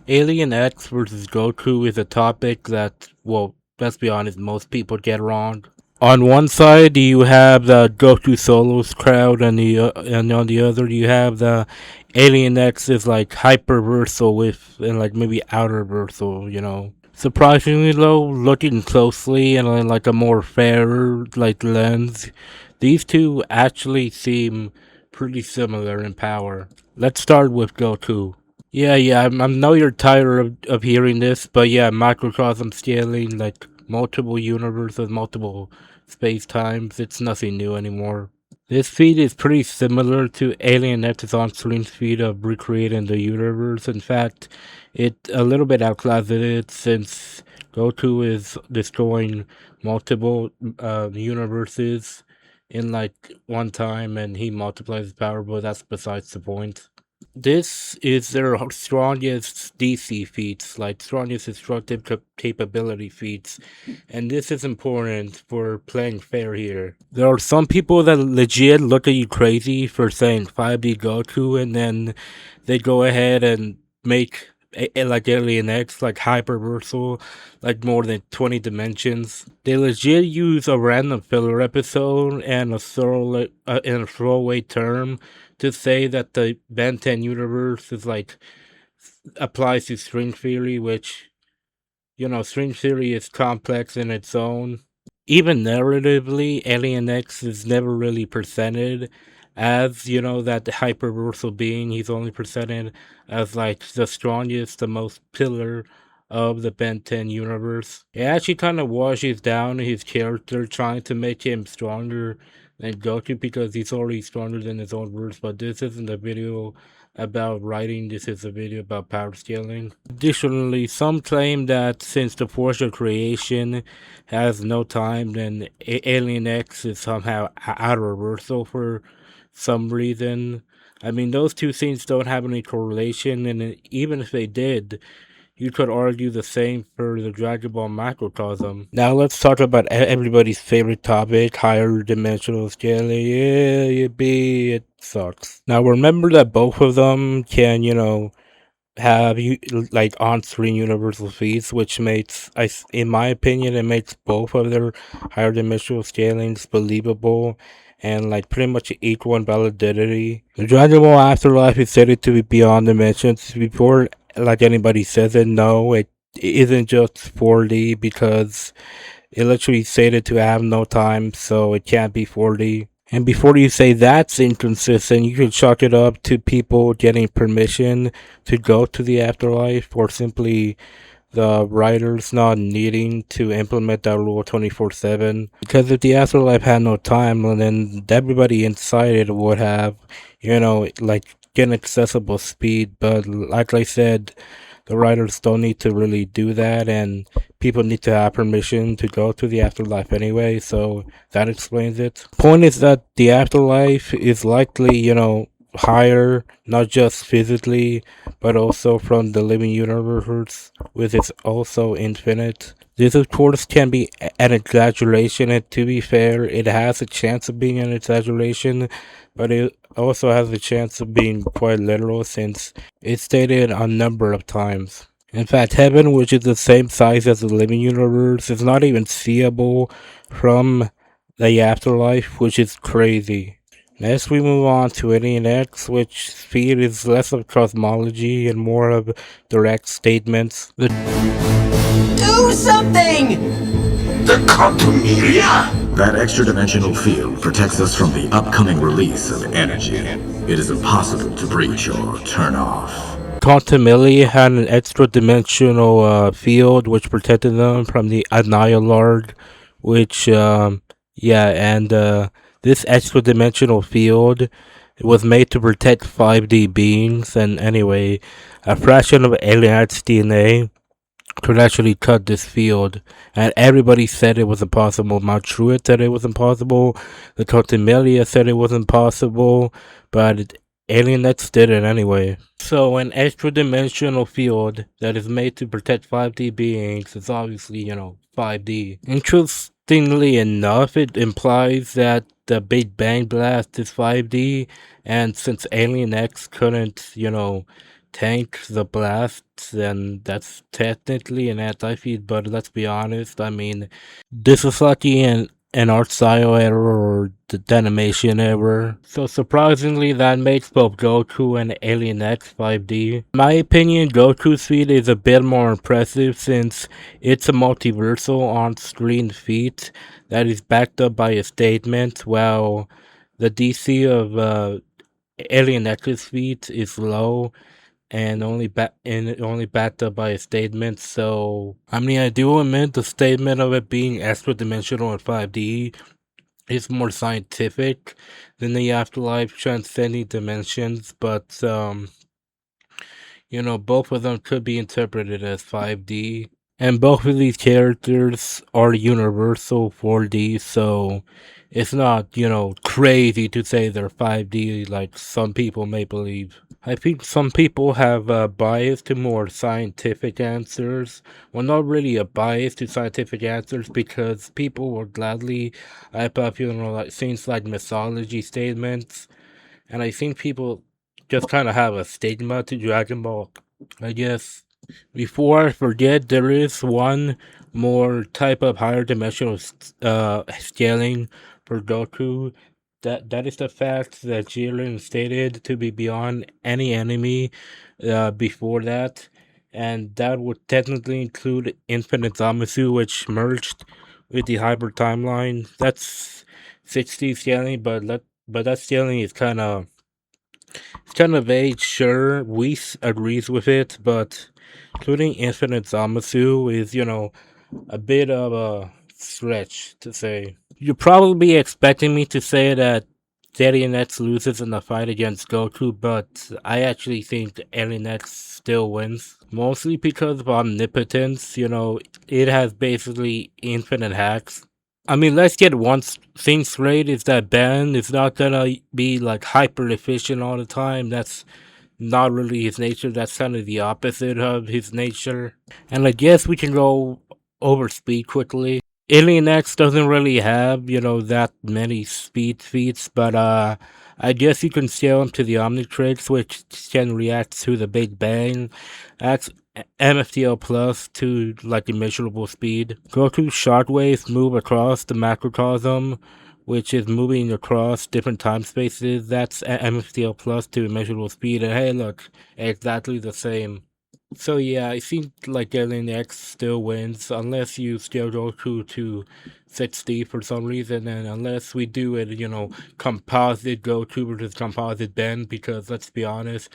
Alien X versus Goku is a topic that, well, let's be honest, most people get wrong. On one side, you have the Goku Solos crowd, and on the other, you have the Alien X is like hyperversal with and like maybe outer versal, you know. Surprisingly though, looking closely and in like a more fair like lens, these two actually seem pretty similar in power. Let's start with Goku. I know you're tired of hearing this, but yeah, microcosm scaling, like multiple universes, multiple space times, it's nothing new anymore. This feat is pretty similar to Alien X's on-screen feat of recreating the universe. In fact, it a little bit outclasses it since Goku is destroying multiple universes in like one time, and he multiplies his power, but that's besides the point. This is their strongest DC feats, like strongest destructive capability feats, and this is important for playing fair here. There are some people that legit look at you crazy for saying 5D Goku, and then they go ahead and make like Alien X, like hyperversal, like more than 20 dimensions. They legit use a random filler episode and a throwaway term to say that the Ben 10 universe is like applies to string theory, which, you know, string theory is complex in its own. Even narratively, Alien X is never really presented as, you know, that hyperversal being. He's only presented as like the strongest, the most pillar of the Ben 10 universe. It actually kind of washes down his character, trying to make him stronger than Goku because he's already stronger than his own verse. But this isn't a video about writing, this is a video about power scaling. Additionally, some claim that since the force of creation has no time, then Alien X is somehow out of reversal for some reason. I mean, those two things don't have any correlation, and even if they did, you could argue the same for the Dragon Ball macrocosm. Now let's talk about everybody's favorite topic, higher dimensional scaling. It sucks. Now remember that both of them can, you know, have you like on-screen universal feats, which makes, in my opinion, it makes both of their higher dimensional scalings believable and like pretty much equal in validity. The Dragon Ball Afterlife is stated to be beyond dimensions. Before like anybody says it, no, it isn't just 4D because it literally stated to have no time, so it can't be 4D. And before you say that's inconsistent, you can chalk it up to people getting permission to go to the afterlife, or simply the writers not needing to implement that rule 24/7. Because if the afterlife had no time, well, then everybody inside it would have, you know, like get accessible speed. But like I said, the writers don't need to really do that, and people need to have permission to go to the afterlife anyway, so that explains it. Point is that the afterlife is likely, you know, higher, not just physically, but also from the living universe, which is also infinite. This, of course, can be an exaggeration, and to be fair, it has a chance of being an exaggeration, but it also has a chance of being quite literal since it's stated a number of times. In fact, heaven, which is the same size as the living universe, is not even seeable from the afterlife, which is crazy. Next, we move on to Alien X, which feed is less of cosmology and more of direct statements. Do something! The Quantumelia? That extra-dimensional field protects us from the upcoming release of energy. It is impossible to breach or turn off. Quantumelia had an extra-dimensional field which protected them from the Annihilard, which, this extra-dimensional field was made to protect 5D beings, and anyway, a fraction of Alien's DNA could actually cut this field, and everybody said it was impossible. Mount Truitt said it was impossible, the Quantumelia said it was impossible, but Alien X did it anyway. So an extra-dimensional field that is made to protect 5D beings is obviously, you know, 5D. Interestingly enough, it implies that the Big Bang Blast is 5D, and since Alien X couldn't, you know, tank the blast, then that's technically an anti-feed, but let's be honest, I mean, this is lucky an art style error or the animation error. So surprisingly, that makes both Goku and Alien X 5D. In my opinion, Goku's feat is a bit more impressive since it's a multiversal on-screen feat that is backed up by a statement, while the DC of Alien X's feat is low and only backed up by a statement. So I mean, I do admit the statement of it being extra dimensional in 5D is more scientific than the afterlife transcending dimensions, but both of them could be interpreted as 5D. And both of these characters are universal 4D, so it's not, crazy to say they're 5D like some people may believe. I think some people have a bias to more scientific answers. Well, not really a bias to scientific answers because people will gladly hype up, like things like mythology statements. And I think people just kind of have a stigma to Dragon Ball, I guess. Before I forget, there is one more type of higher dimensional scaling for Goku. That is the fact that Jiren stated to be beyond any enemy before that, and that would technically include Infinite Zamasu, which merged with the Hyper Timeline. That's 60 scaling, but that scaling is kind of vague. Sure, Whis agrees with it, but including Infinite Zamasu is, a bit of a stretch to say. You're probably expecting me to say that Alien X loses in the fight against Goku, but I actually think Alien X still wins. Mostly because of omnipotence, it has basically infinite hacks. I mean, let's get one thing straight is that Ben is not gonna be like hyper efficient all the time. That's not really his nature. That's kind of the opposite of his nature. And I guess we can go over speed quickly. Alien X doesn't really have, that many speed feats, but I guess you can scale him to the Omnitrix, which can react to the Big Bang. That's MFTL plus to like immeasurable speed. Goku's shockwaves move across the macrocosm, which is moving across different time spaces. That's MFTL plus to immeasurable speed. And hey, look, exactly the same. So yeah, I think like Alien X still wins unless you scale Goku to 60 for some reason, and unless we do it, composite Goku versus composite Ben, because let's be honest,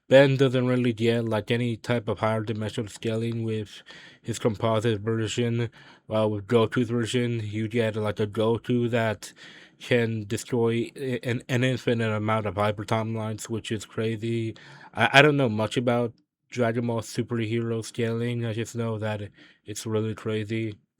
Ben doesn't really get like any type of higher dimensional scaling with his composite version. While with Goku's version, you get like a Goku that can destroy an infinite amount of hyper timelines, which is crazy. I don't know much about Dragon Ball superhero scaling. I just know that it's really crazy.